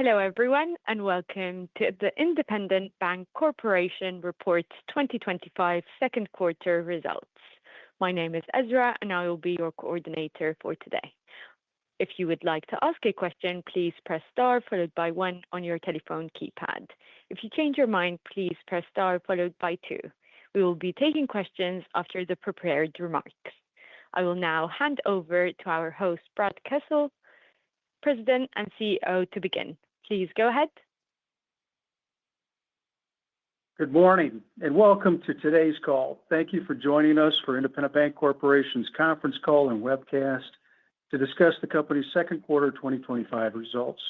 Hello, everyone, and welcome to the Independent Bank Corporation Reports 2025 second quarter results. My name is Ezra, and I will be your coordinator for today. If you would like to ask a question, please press star followed by 1 on your telephone keypad. If you change your mind, please press star followed by 2. We will be taking questions after the prepared remarks. I will now hand over to our host, Brad Kessel, President and CEO, to begin. Please go ahead. Good morning and welcome to today's call. Thank you for joining us for Independent Bank Corporation's conference call and webcast to discuss the company's second quarter 2025 results.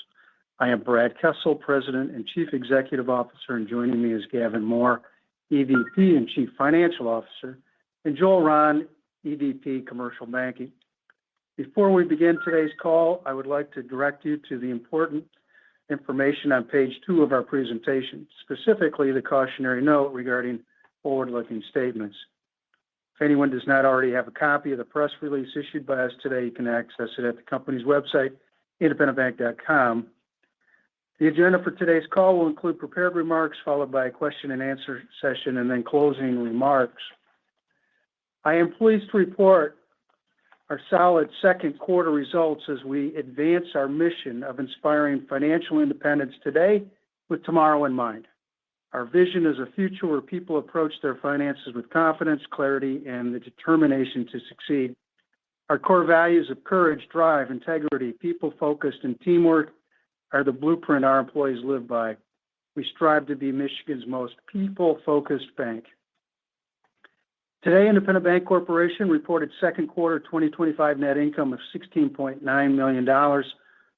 I am Brad Kessel, President and Chief Executive Officer, and joining me is Gavin Moore, EVP and Chief Financial Officer, and Joel Rahn, EVP Commercial Banking. Before we begin today's call, I would like to direct you to the important information on page 2 of our presentation, specifically the cautionary note regarding forward-looking statements. If anyone does not already have a copy of the press release issued by us today, you can access it at the company's website, independentbank.com. The agenda for today's call will include prepared remarks followed by a question and answer session and then closing remarks. I am pleased to report our solid second quarter results as we advance our mission of inspiring financial independence today with tomorrow in mind. Our vision is a future where people approach their finances with confidence, clarity, and the determination to succeed. Our core values of courage, drive, integrity, people-focused, and teamwork are the blueprint our employees live by. We strive to be Michigan's most people-focused bank. Today, Independent Bank Corporation reported second quarter 2025 net income of $16.9 million,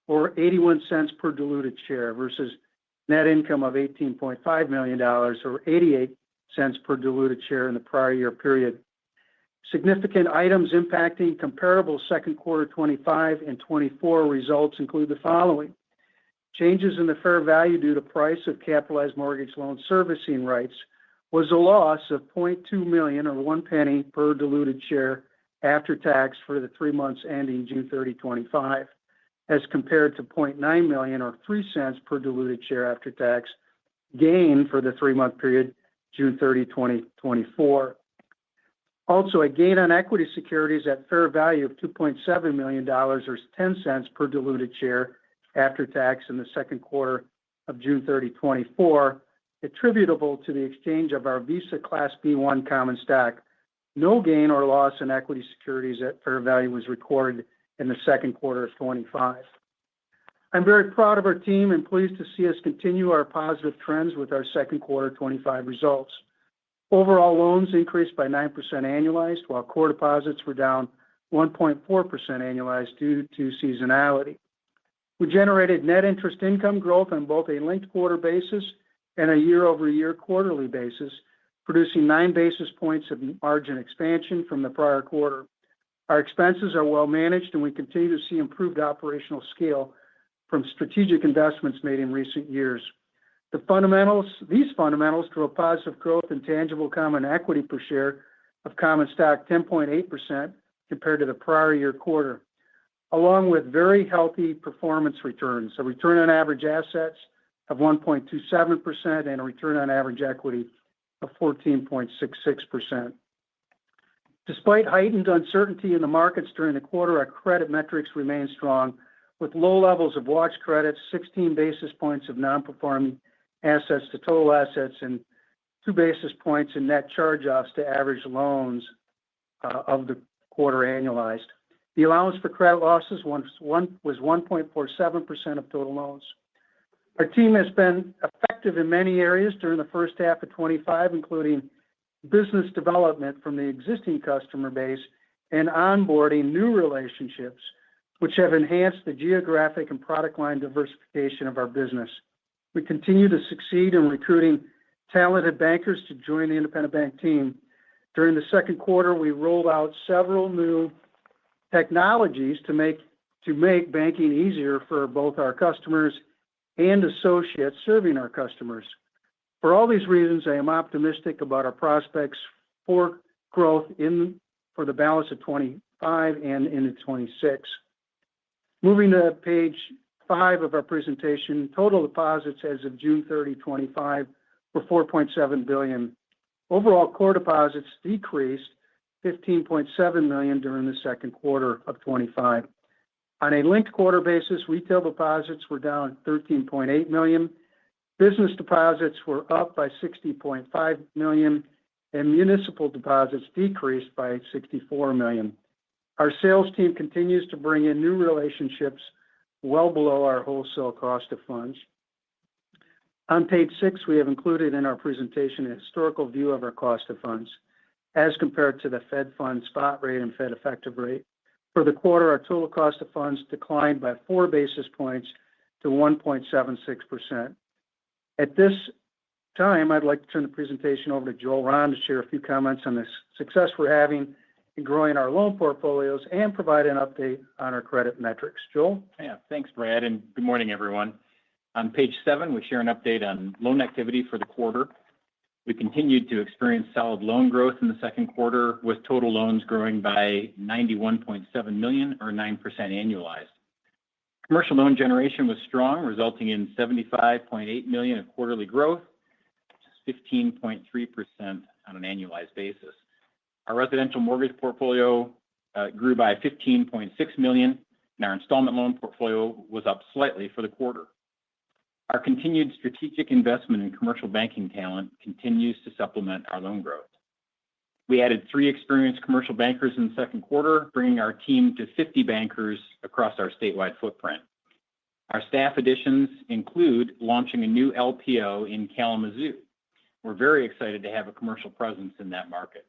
or 81 cents per diluted share, versus net income of $18.5 million, or 88 cents per diluted share in the prior year period. Significant items impacting comparable second quarter 25 and 24 results include the following: changes in the fair value due to price of capitalized mortgage loan servicing rights was a loss of $0.2 million, or 1 penny per diluted share after tax for the 3 months ending June 30, 2025, as compared to $0.9 million, or 3 cents per diluted share after tax gain for the 3-month period June 30, 2024. Also, a gain on equity securities at fair value of $2.7 million, or 10 cents per diluted share after tax in the second quarter of June 30, 2024, attributable to the exchange of our Visa Class B1 common stock. No gain or loss in equity securities at fair value was recorded in the second quarter of 25. I'm very proud of our team and pleased to see us continue our positive trends with our second quarter 25 results. Overall loans increased by 9% annualized, while core deposits were down 1.4% annualized due to seasonality. We generated net interest income growth on both a linked quarter basis and a year-over-year quarterly basis, producing 9 basis points of margin expansion from the prior quarter. Our expenses are well managed, and we continue to see improved operational scale from strategic investments made in recent years. These fundamentals drove positive growth in tangible common equity per share of common stock 10.8% compared to the prior year quarter, along with very healthy performance returns, a return on average assets of 1.27% and a return on average equity of 14.66%. Despite heightened uncertainty in the markets during the quarter, our credit metrics remain strong, with low levels of watch credits, 16 basis points of non-performing assets to total assets, and 2 basis points in net charge-offs to average loans of the quarter annualized. The allowance for credit losses was 1.47% of total loans. Our team has been effective in many areas during the first half of 25, including business development from the existing customer base and onboarding new relationships, which have enhanced the geographic and product line diversification of our business. We continue to succeed in recruiting talented bankers to join the Independent Bank team. During the second quarter, we rolled out several new technologies to make banking easier for both our customers and associates serving our customers. For all these reasons, I am optimistic about our prospects for growth for the balance of 25 and into 26. Moving to page 5 of our presentation, total deposits as of June 30, 2025 were $4.7 billion. Overall core deposits decreased $15.7 million during the second quarter of 2025. On a linked quarter basis, retail deposits were down $13.8 million, business deposits were up by $60.5 million, and municipal deposits decreased by $64 million. Our sales team continues to bring in new relationships well below our wholesale cost of funds. On page 6, we have included in our presentation a historical view of our cost of funds as compared to the Fed Funds spot rate and Fed effective rate. For the quarter, our total cost of funds declined by 4 basis points to 1.76%. At this time, I'd like to turn the presentation over to Joel Rahn to share a few comments on the success we're having in growing our loan portfolios and provide an update on our credit metrics. Joel? Yeah, thanks, Brad, and good morning, everyone. On page 7, we share an update on loan activity for the quarter. We continued to experience solid loan growth in the second quarter, with total loans growing by $91.7 million or 9% annualized. Commercial loan generation was strong, resulting in $75.8 million of quarterly growth, which is 15.3% on an annualized basis. Our residential mortgage portfolio grew by $15.6 million, and our installment loan portfolio was up slightly for the quarter. Our continued strategic investment in commercial banking talent continues to supplement our loan growth. We added 3 experienced commercial bankers in the second quarter, bringing our team to 50 bankers across our statewide footprint. Our staff additions include launching a new LPO in Kalamazoo. We're very excited to have a commercial presence in that market.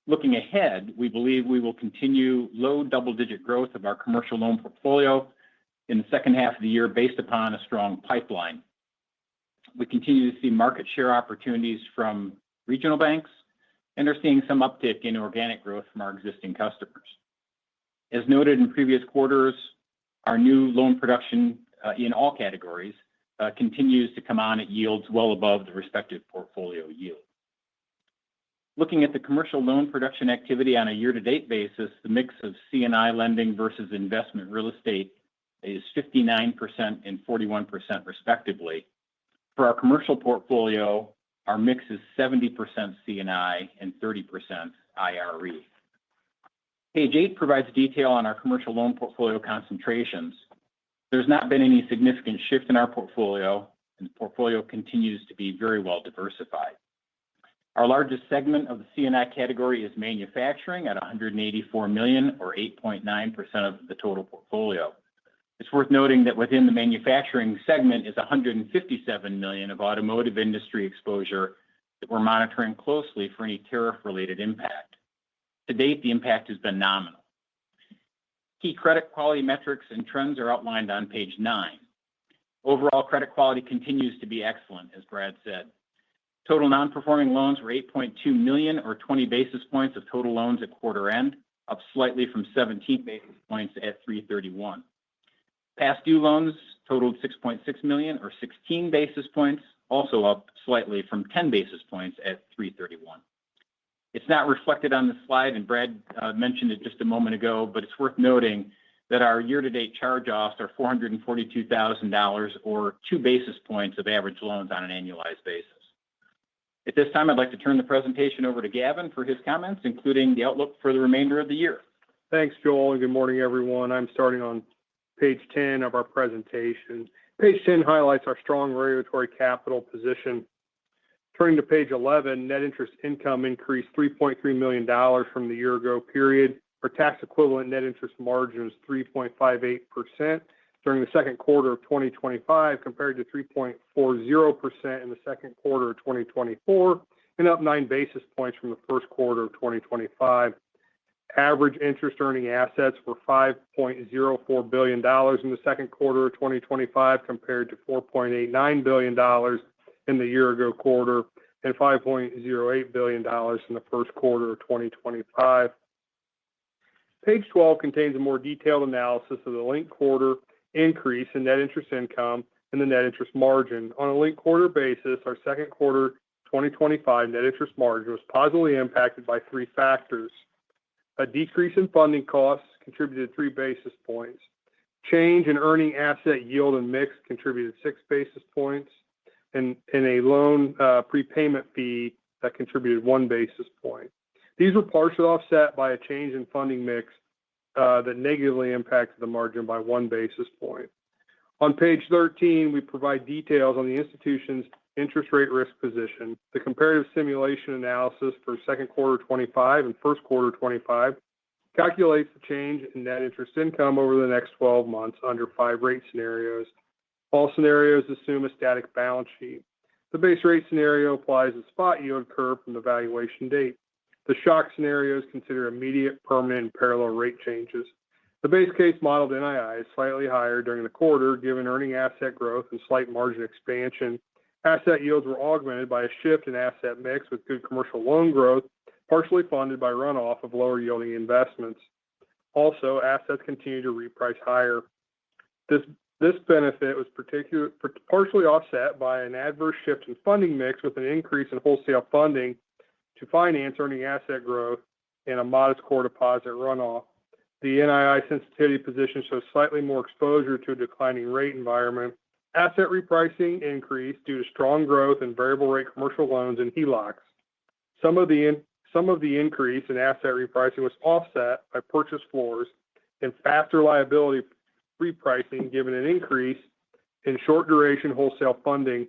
Looking ahead, we believe we will continue low double-digit growth of our commercial loan portfolio in the second half of the year based upon a strong pipeline. We continue to see market share opportunities from regional banks and are seeing some uptick in organic growth from our existing customers. As noted in previous quarters, our new loan production in all categories continues to come on at yields well above the respective portfolio yield. Looking at the commercial loan production activity on a year-to-date basis, the mix of C&I lending versus investment real estate is 59% and 41% respectively. For our commercial portfolio, our mix is 70% C&I and 30% IRE. Page 8 provides detail on our commercial loan portfolio concentrations. There's not been any significant shift in our portfolio, and the portfolio continues to be very well diversified. Our largest segment of the C&I category is manufacturing at $184 million or 8.9% of the total portfolio. It's worth noting that within the manufacturing segment is $157 million of automotive industry exposure that we're monitoring closely for any tariff-related impact. To date, the impact has been nominal. Key credit quality metrics and trends are outlined on page 9. Overall credit quality continues to be excellent, as Brad said. Total non-performing loans were $8.2 million or 20 basis points of total loans at quarter end, up slightly from 17 basis points at 3/31. Past due loans totaled $6.6 million or 16 basis points, also up slightly from 10 basis points at 3/31. It's not reflected on the slide, and Brad mentioned it just a moment ago, but it's worth noting that our year-to-date charge-offs are $442,000 or 2 basis points of average loans on an annualized basis. At this time, I'd like to turn the presentation over to Gavin for his comments, including the outlook for the remainder of the year. Thanks, Joel, and good morning, everyone. I'm starting on page 10 of our presentation. Page 10 highlights our strong regulatory capital position. Turning to page 11, net interest income increased $3.3 million from the year-ago period. Our tax-equivalent net interest margin was 3.58% during the second quarter of 2025 compared to 3.40% in the second quarter of 2024 and up 9 basis points from the first quarter of 2025. Average interest-earning assets were $5.04 billion in the second quarter of 2025 compared to $4.89 billion in the year-ago quarter and $5.08 billion in the first quarter of 2025. Page 12 contains a more detailed analysis of the linked quarter increase in net interest income and the net interest margin. On a linked quarter basis, our second quarter 2025 net interest margin was positively impacted by 3 factors. A decrease in funding costs contributed 3 basis points. Change in earning asset yield and mix contributed 6 basis points, and a loan prepayment fee that contributed 1 basis point. These were partially offset by a change in funding mix that negatively impacted the margin by 1 basis point. On page 13, we provide details on the institution's interest rate risk position. The comparative simulation analysis for second quarter 25 and first quarter 25 calculates the change in net interest income over the next 12 months under 5 rate scenarios. All scenarios assume a static balance sheet. The base rate scenario applies a spot yield curve from the valuation date. The shock scenarios consider immediate, permanent, and parallel rate changes. The base case modeled NII is slightly higher during the quarter, given earning asset growth and slight margin expansion. Asset yields were augmented by a shift in asset mix with good commercial loan growth, partially funded by runoff of lower yielding investments. Also, assets continue to reprice higher. This benefit was partially offset by an adverse shift in funding mix with an increase in wholesale funding to finance earning asset growth and a modest core deposit runoff. The NII sensitivity position shows slightly more exposure to a declining rate environment. Asset repricing increased due to strong growth in variable rate commercial loans and HELOCs. Some of the increase in asset repricing was offset by purchase floors and faster liability repricing, given an increase in short duration wholesale funding.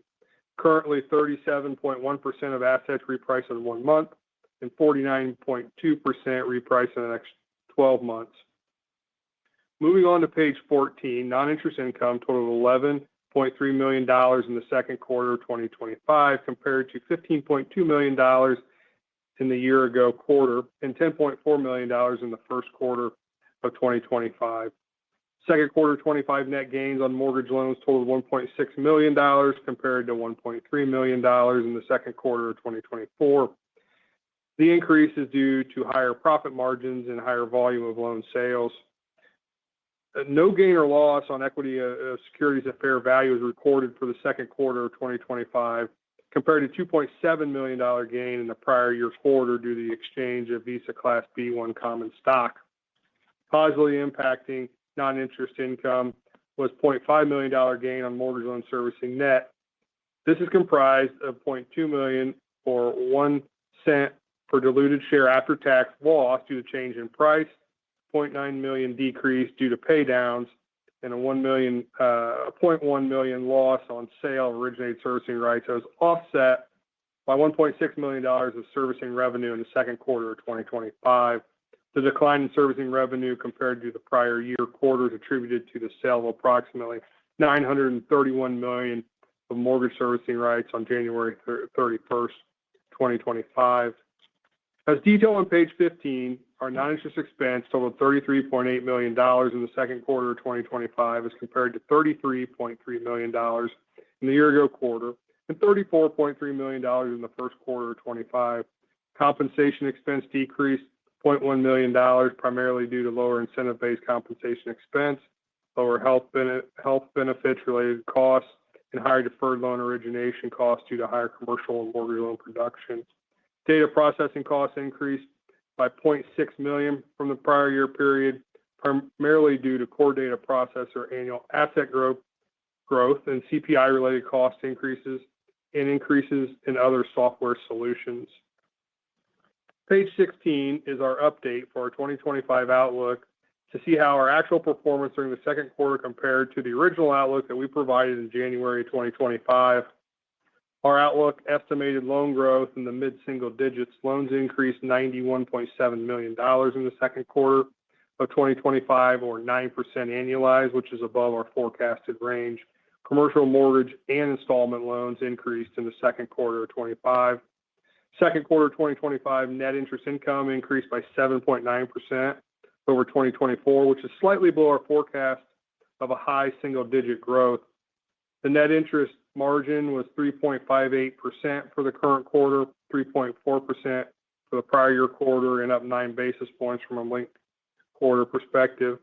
Currently, 37.1% of assets reprice in 1 month and 49.2% reprice in the next 12 months. Moving on to page 14, non-interest income totaled $11.3 million in the second quarter of 2025 compared to $15.2 million in the year ago quarter and $10.4 million in the first quarter of 2025. Second quarter 25 net gains on mortgage loans totaled $1.6 million compared to $1.3 million in the second quarter of 2024. The increase is due to higher profit margins and higher volume of loan sales. No gain or loss on equity securities at fair value is recorded for the second quarter of 2025 compared to $2.7 million gain in the prior year quarter due to the exchange of Visa Class B1 common stock. Positively impacting non-interest income was $0.5 million gain on mortgage loan servicing net. This is comprised of $0.2 million or 1 cent per diluted share after tax loss due to change in price, $0.9 million decrease due to pay downs, and a $0.1 million loss on sale of originated servicing rights. That was offset by $1.6 million of servicing revenue in the second quarter of 2025. The decline in servicing revenue compared to the prior year quarter is attributed to the sale of approximately $931 million of mortgage servicing rights on January 31st, 2025. As detailed on page 15, our non-interest expense totaled $33.8 million in the second quarter of 2025 as compared to $33.3 million in the year ago quarter and $34.3 million in the first quarter of 2025. Compensation expense decreased $0.1 million, primarily due to lower incentive-based compensation expense, lower health benefits related costs, and higher deferred loan origination costs due to higher commercial and mortgage loan production. Data processing costs increased by $0.6 million from the prior year period, primarily due to core data processor annual asset growth and CPI-related cost increases and increases in other software solutions. Page 16 is our update for our 2025 outlook to see how our actual performance during the second quarter compared to the original outlook that we provided in January 2025. Our outlook estimated loan growth in the mid-single digits. Loans increased $91.7 million in the second quarter of 2025, or 9% annualized, which is above our forecasted range. Commercial mortgage and installment loans increased in the second quarter of 2025. Second quarter 2025 net interest income increased by 7.9% over 2024, which is slightly below our forecast of a high single-digit growth. The net interest margin was 3.58% for the current quarter, 3.4% for the prior year quarter, and up 9 basis points from a linked quarter perspective.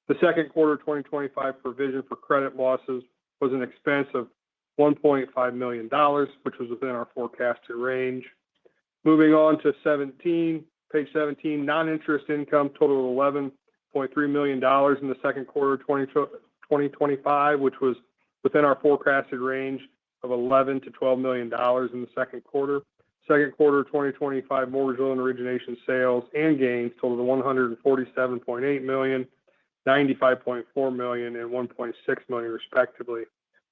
The second quarter 2025 provision for credit losses was an expense of $1.5 million, which was within our forecasted range. Moving on to page 17, non-interest income totaled million in the second quarter of 2025, which was within our forecasted range of $11 to $12 million in the second quarter. Second quarter 2025 mortgage loan origination sales and gains totaled $147.8 million, $95.4 million, and $1.6 million respectively.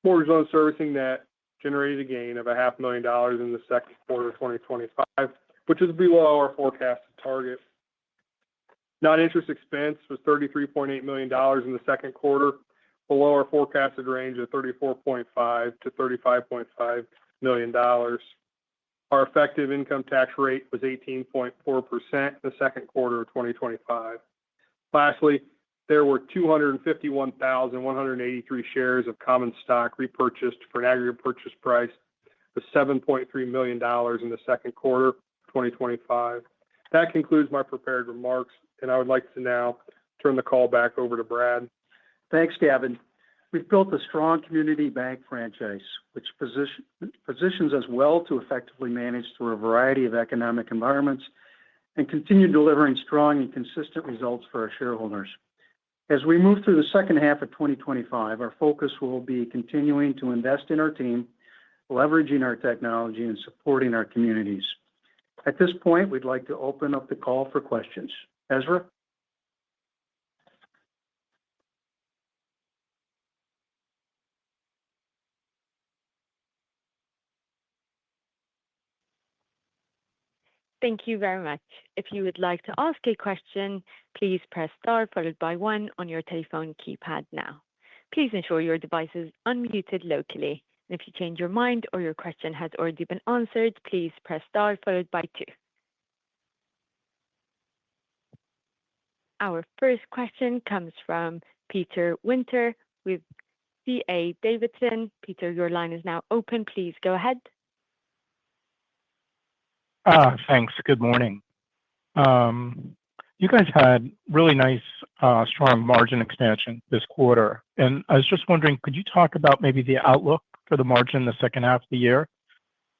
Mortgage loan servicing net generated a gain of $500,000 in the second quarter of 2025, which is below our forecasted target. Non-interest expense was $33.8 million in the second quarter, below our forecasted range of $34.5 to $35.5 million. Our effective income tax rate was 18.4% in the second quarter of 2025. Lastly, there were 251,183 shares of common stock repurchased for an aggregate purchase price of $7.3 million in the second quarter of 2025. That concludes my prepared remarks, and I would like to now turn the call back over to Brad. Thanks, Gavin. We've built a strong community bank franchise, which positions us well to effectively manage through a variety of economic environments and continue delivering strong and consistent results for our shareholders. As we move through the second half of 2025, our focus will be continuing to invest in our team, leveraging our technology, and supporting our communities. At this point, we'd like to open up the call for questions. Ezra? Thank you very much. If you would like to ask a question, please press star followed by one on your telephone keypad now. Please ensure your device is unmuted locally. And if you change your mind or your question has already been answered, please press star followed by two. Our first question comes from Peter Winter with D.A. Davidson. Peter, your line is now open. Please go ahead. Thanks. Good morning. You guys had really nice, strong margin expansion this quarter. And I was just wondering, could you talk about maybe the outlook for the margin in the second half of the year?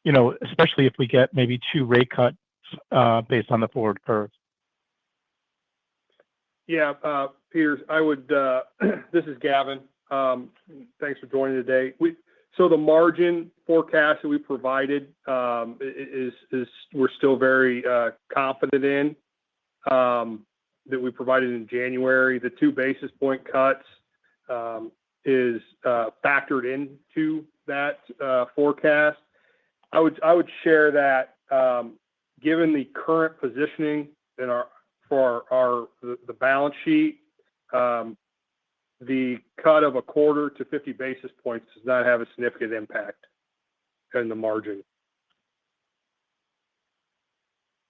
You know, especially if we get maybe 2 rate cuts based on the forward curve. Yeah, Peter, this is Gavin. Thanks for joining today. So the margin forecast that we provided is we're still very confident in that we provided in January. The 2 basis point cuts is factored into that forecast. I would share that given the current positioning in the balance sheet, the cut of a quarter to 50 basis points does not have a significant impact in the margin.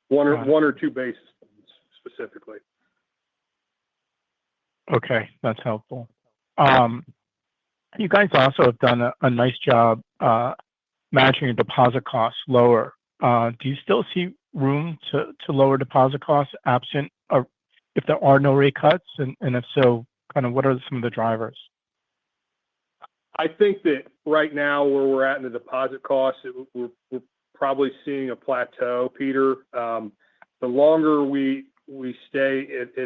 One or 2 basis points specifically. Okay, that's helpful. You guys also have done a nice job matching your deposit costs lower. Do you still see room to lower deposit costs absent or if there are no rate cuts? And if so, kind of what are some of the drivers? I think that right now where we're at in the deposit costs, we're probably seeing a plateau, Peter. The longer we stay at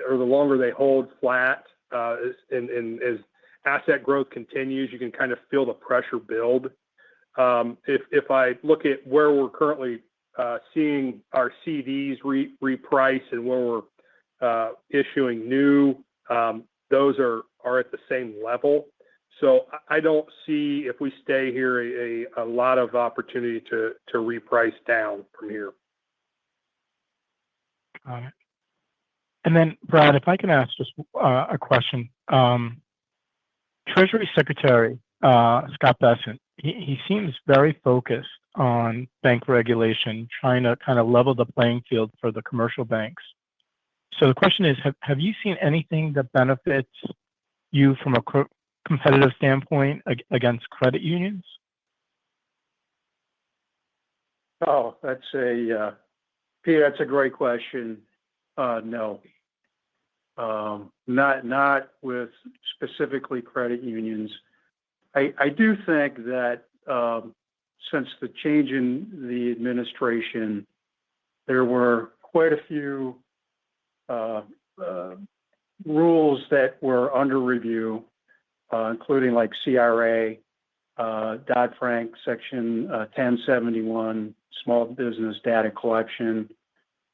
or the longer they hold flat, and as asset growth continues, you can kind of feel the pressure build. If I look at where we're currently seeing our CDs reprice and where we're issuing new, those are at the same level. So I don't see, if we stay here, a lot of opportunity to reprice down from here. Got it. And then, Brad, if I can ask just a question. Treasury Secretary Scott Bessent, he seems very focused on bank regulation, trying to kind of level the playing field for the commercial banks. So the question is, have you seen anything that benefits you from a competitive standpoint against credit unions? Oh, Peter, that's a great question. No, not with specifically credit unions. I do think that since the change in the administration, there were quite a few rules that were under review, including like CRA, Dodd-Frank Section 1071, small business data collection,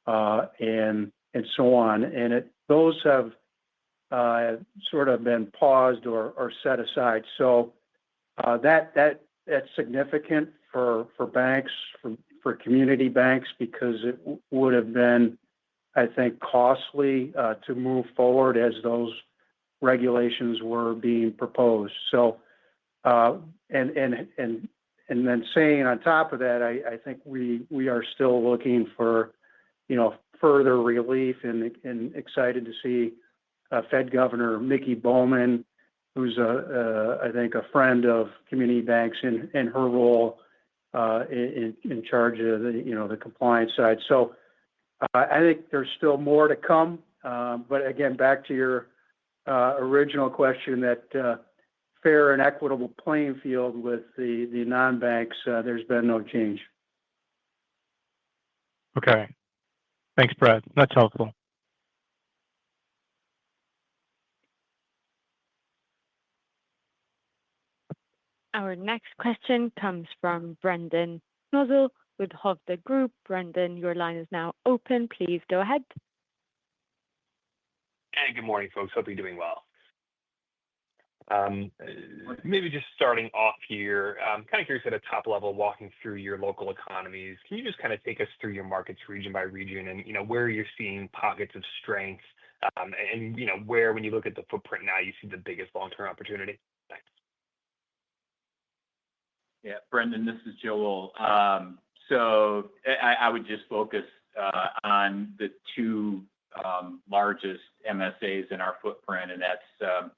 and so on. And those have sort of been paused or set aside. So that's significant for banks, for community banks, because it would have been, I think, costly to move forward as those regulations were being proposed. So, and then saying on top of that, I think we are still looking for, further relief, and excited to see Fed Governor Mickey Bowman, who's I think a friend of community banks in her role in charge of the compliance side. So I think there's still more to come. But again, back to your original question, that fair and equitable playing field with the non-banks, there's been no change. Okay. Thanks, Brad. That's helpful. Our next question comes from Brendan Nosal with Hovde Group. Brendan, your line is now open. Please go ahead. Hey, good morning, folks. Hope you're doing well. Maybe just starting off here, I'm kind of curious at a top level, walking through your local economies. Can you just kind of take us through your markets region by region, and where you're seeing pockets of strength, and where, when you look at the footprint now, you see the biggest long-term opportunity? Thanks. Yeah, Brendan, this is Joel. So I would just focus on the two largest MSAs in our footprint, and that's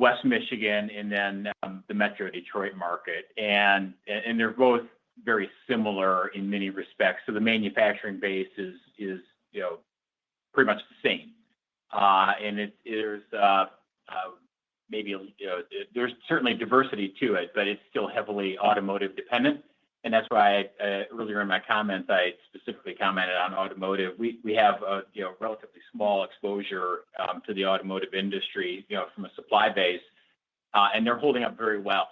West Michigan and then the Metro Detroit market. And they're both very similar in many respects. So the manufacturing base is pretty much the same. And there's there's certainly diversity to it, but it's still heavily automotive dependent. And that's why earlier in my comments, I specifically commented on automotive. We have a relatively small exposure to the automotive industry, from a supply base, and they're holding up very well.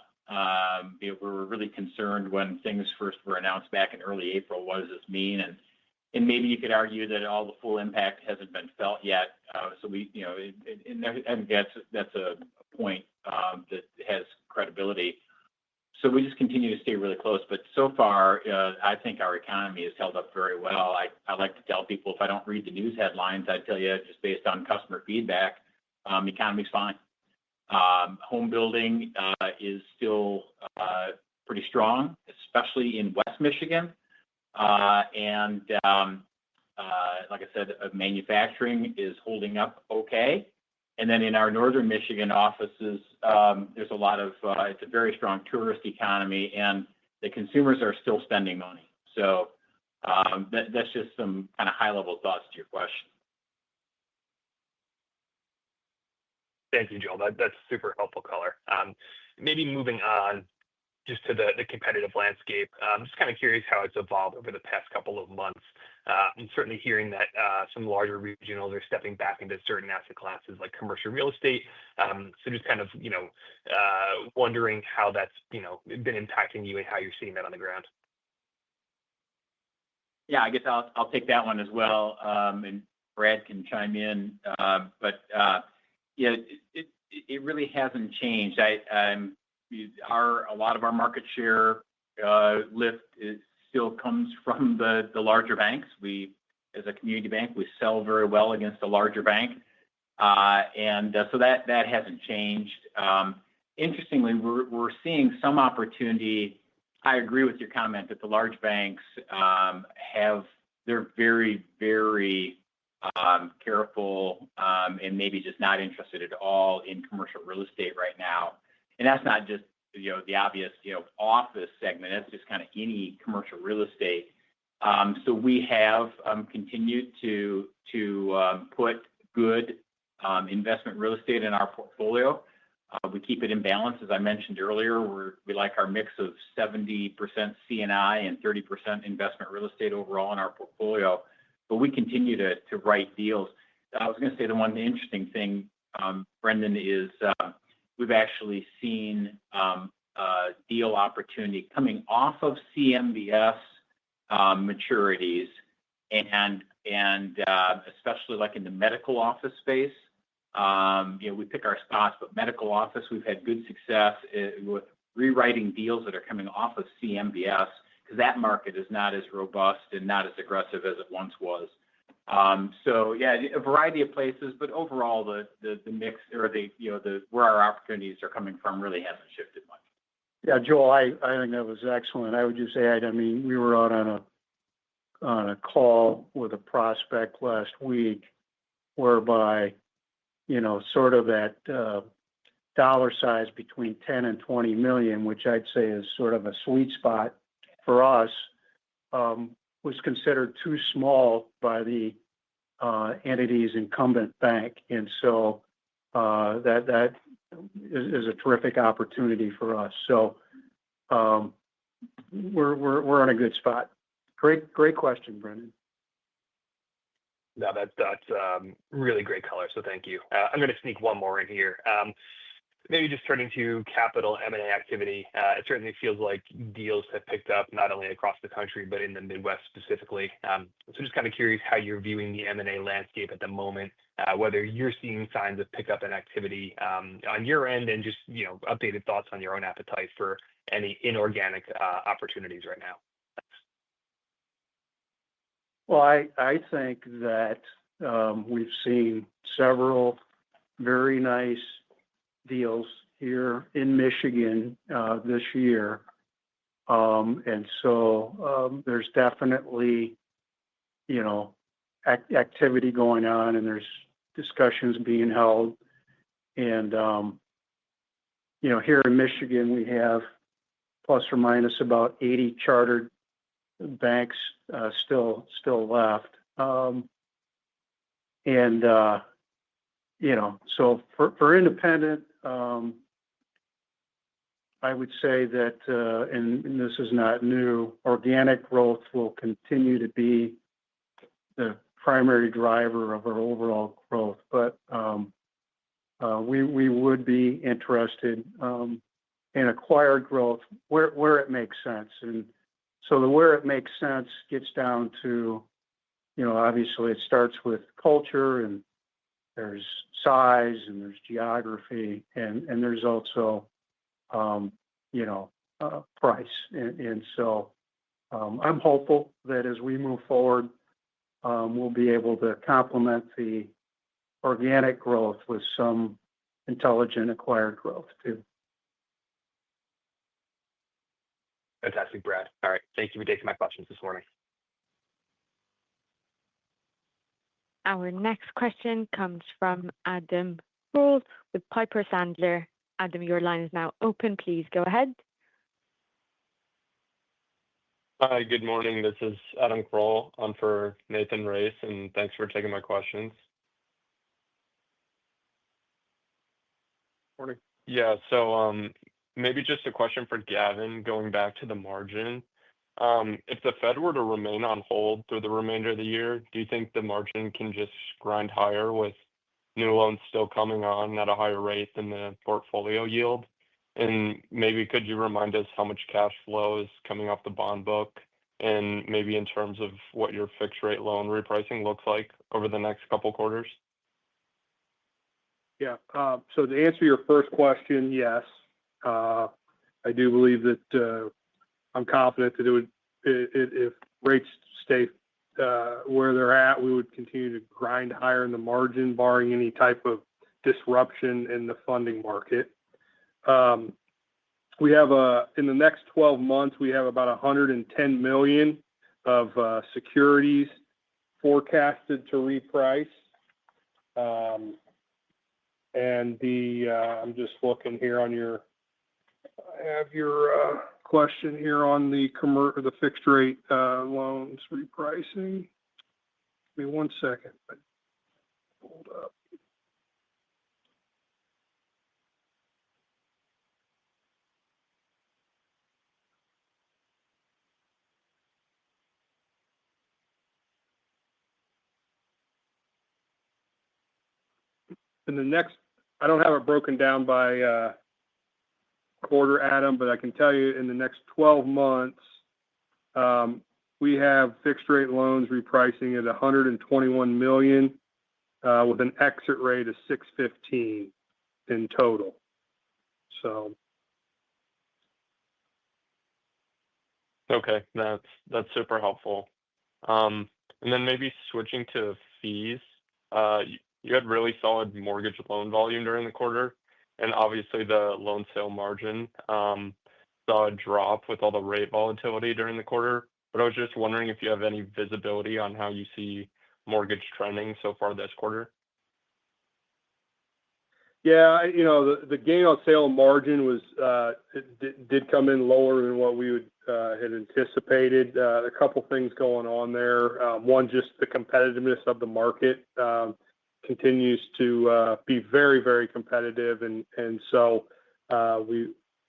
We were really concerned when things first were announced back in early April. What does this mean? And maybe you could argue that all the full impact hasn't been felt yet. So I think that's a point that has credibility. So we just continue to stay really close. But so far, I think our economy has held up very well. I like to tell people, if I don't read the news headlines, I tell you, just based on customer feedback, the economy's fine. Home building is still pretty strong, especially in West Michigan. And like I said, manufacturing is holding up okay. And then in our northern Michigan offices, there's a lot of, it's a very strong tourist economy, and the consumers are still spending money. So that's just some kind of high-level thoughts to your question. Thank you, Joel. That's super helpful color. Maybe moving on just to the competitive landscape. I'm just kind of curious how it's evolved over the past couple of months. I'm certainly hearing that some larger regionals are stepping back into certain asset classes like commercial real estate. So just kind of, wondering how that's, been impacting you and how you're seeing that on the ground. Yeah, I guess I'll take that one as well, and Brad can chime in. But it really hasn't changed. A lot of our market share lift still comes from the larger banks. We, as a community bank, we sell very well against a larger bank, and so that hasn't changed. Interestingly, we're seeing some opportunity. I agree with your comment that the large banks they're very, very careful, and maybe just not interested at all in commercial real estate right now. And that's not just, the obvious, office segment. That's just kind of any commercial real estate. So we have continued to put good investment real estate in our portfolio. We keep it in balance. As I mentioned earlier, we like our mix of 70% C&I and 30% investment real estate overall in our portfolio. But we continue to write deals. I was going to say the interesting thing, Brendan, is we've actually seen deal opportunity coming off of CMBS maturities, and especially like in the medical office space. We pick our spots, but medical office, we've had good success with rewriting deals that are coming off of CMBS because that market is not as robust and not as aggressive as it once was. So yeah, a variety of places, but overall the mix or where our opportunities are coming from really hasn't shifted much. Yeah, Joel, I think that was excellent. I would just add, I mean, we were out on a call with a prospect last week whereby, sort of that dollar size between 10 and 20 million, which I'd say is sort of a sweet spot for us, was considered too small by the entity's incumbent bank. And so that is a terrific opportunity for us. So we're in a good spot. Great question, Brendan. No, that's really great color. So thank you. I'm going to sneak one more in here. Maybe just turning to capital M&A activity. It certainly feels like deals have picked up not only across the country, but in the Midwest specifically. So just kind of curious how you're viewing the M&A landscape at the moment, whether you're seeing signs of pickup in activity on your end, and just updated thoughts on your own appetite for any inorganic opportunities right now. Well, I think that we've seen several very nice deals here in Michigan this year. And so there's definitely, activity going on, and there's discussions being held. And, here in Michigan, we have plus or minus about 80 chartered banks still left. So for independent, I would say that, and this is not new, organic growth will continue to be the primary driver of our overall growth. But we would be interested in acquired growth where it makes sense. And so where it makes sense gets down to, obviously it starts with culture, and there's size, and there's geography, and there's also, price. And so I'm hopeful that as we move forward, we'll be able to complement the organic growth with some intelligent acquired growth too. Fantastic, Brad. All right. Thank you for taking my questions this morning. Our next question comes from Adam Kroll with Piper Sandler. Adam, your line is now open. Please go ahead. Hi, good morning. This is Adam Kroll. I'm for Nathan Race, and thanks for taking my questions. Morning. Yeah, so maybe just a question for Gavin, going back to the margin. If the Fed were to remain on hold through the remainder of the year, do you think the margin can just grind higher with new loans still coming on at a higher rate than the portfolio yield? And maybe could you remind us how much cash flow is coming off the bond book, and maybe in terms of what your fixed rate loan repricing looks like over the next couple quarters? Yeah. So to answer your first question, yes. I do believe that I'm confident that if rates stay where they're at, we would continue to grind higher in the margin, barring any type of disruption in the funding market. We have in the next 12 months, we have about $110 million of securities forecasted to reprice. And I'm just looking here on I have your question here on the fixed rate loans repricing. Give me 1 second. Hold up. in the next, I don't have it broken down by quarter, Adam, but I can tell you in the next 12 months, we have fixed rate loans repricing at $121 million with an exit rate of 6.15 in total. So. Okay, that's super helpful. And then maybe switching to fees, you had really solid mortgage loan volume during the quarter, and obviously the loan sale margin saw a drop with all the rate volatility during the quarter. But I was just wondering if you have any visibility on how you see mortgage trending so far this quarter. Yeah, the gain on sale margin was did come in lower than what we had anticipated. A couple things going on there. One, just the competitiveness of the market continues to be very, very competitive, and so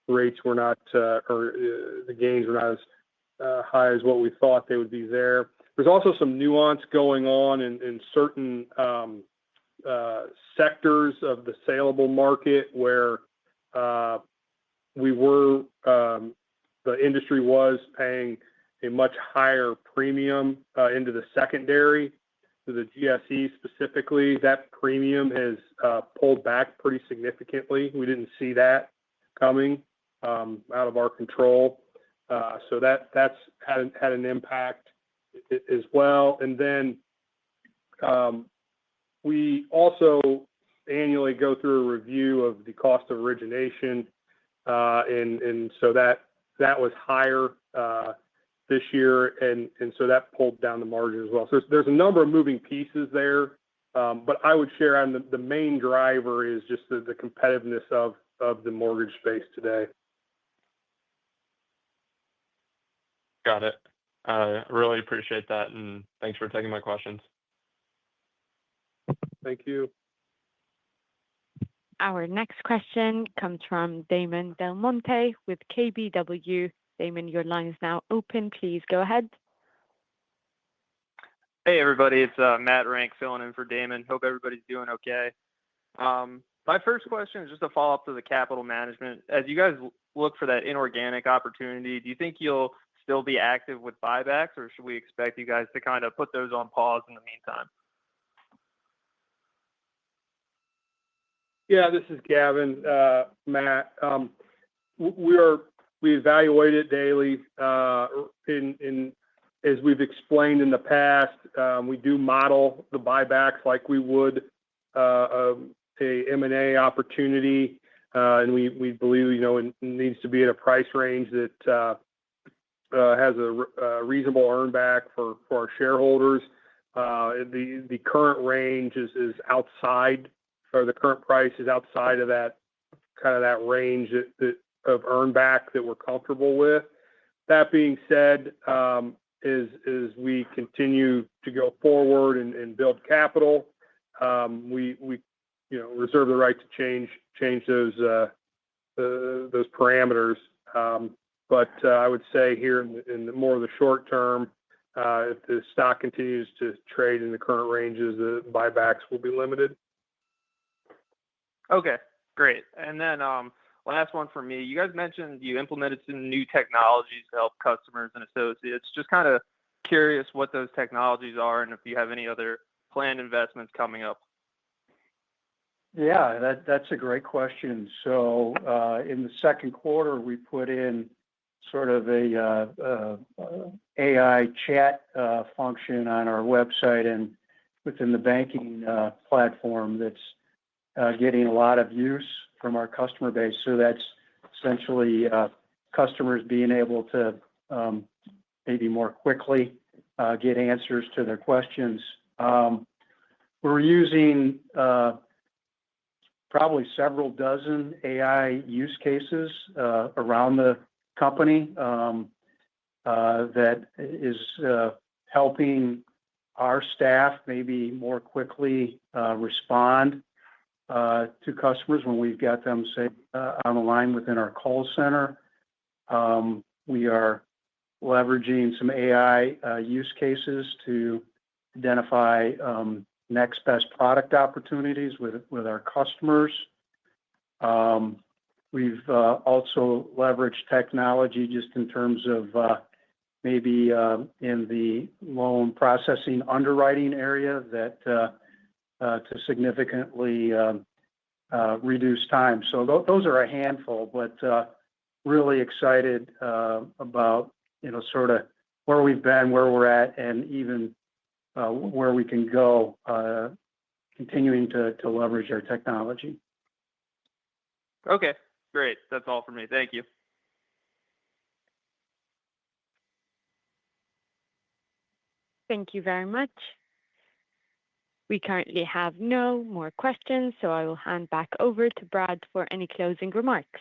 rates were not or the gains were not as high as what we thought they would be there. There's also some nuance going on in certain sectors of the saleable market where the industry was paying a much higher premium into the secondary. To the GSE specifically, that premium has pulled back pretty significantly. We didn't see that coming out of our control. So that's had an impact as well. And then we also annually go through a review of the cost of origination, and so that was higher this year, and so that pulled down the margin as well. So there's a number of moving pieces there, but I would share on the main driver is just the competitiveness of the mortgage space today. Got it. I really appreciate that, and thanks for taking my questions. Thank you. Our next question comes from Damon Del Monte with KBW. Damon, your line is now open. Please go ahead. Hey, everybody. It's Matt Rank filling in for Damon. Hope everybody's doing okay. My first question is just a follow-up to the capital management. As you guys look for that inorganic opportunity, do you think you'll still be active with buybacks, or should we expect you guys to kind of put those on pause in the meantime? Yeah, this is Gavin, Matt. We evaluate it daily. As we've explained in the past, we do model the buybacks like we would a M&A opportunity, and we believe it needs to be at a price range that has a reasonable earn back for our shareholders. The current range is outside, or the current price is outside of that range of earn back that we're comfortable with. That being said, as we continue to go forward and build capital, we reserve the right to change those parameters. But I would say here in more of the short term, if the stock continues to trade in the current ranges, the buybacks will be limited. Okay, great. And then last one for me. You guys mentioned you implemented some new technologies to help customers and associates. Just kind of curious what those technologies are and if you have any other planned investments coming up. Yeah, that's a great question. So in the second quarter, we put in sort of a AI chat function on our website and within the banking platform that's getting a lot of use from our customer base. So that's essentially customers being able to maybe more quickly get answers to their questions. We're using probably several dozen AI use cases around the company that is helping our staff maybe more quickly respond to customers when we've got them, say, on the line within our call center. We are leveraging some AI use cases to identify next best product opportunities with our customers. We've also leveraged technology just in terms of maybe in the loan processing underwriting area that to significantly reduce time. So those are a handful, but really excited about sort of where we've been, where we're at, and even where we can go, continuing to leverage our technology. Okay, great. That's all for me. Thank you. Thank you very much. We currently have no more questions, so I will hand back over to Brad for any closing remarks.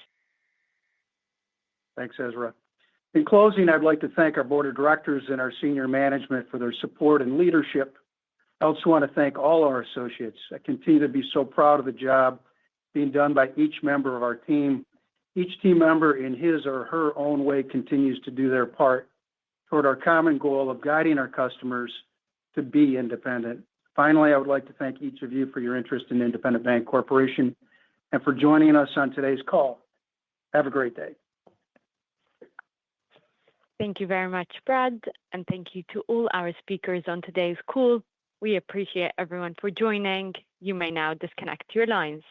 Thanks, Ezra. In closing, I'd like to thank our board of directors and our senior management for their support and leadership. I also want to thank all our associates. I continue to be so proud of the job being done by each member of our team. Each team member in his or her own way continues to do their part toward our common goal of guiding our customers to be independent. Finally, I would like to thank each of you for your interest in Independent Bank Corporation and for joining us on today's call. Have a great day. Thank you very much, Brad, and thank you to all our speakers on today's call. We appreciate everyone for joining. You may now disconnect your lines.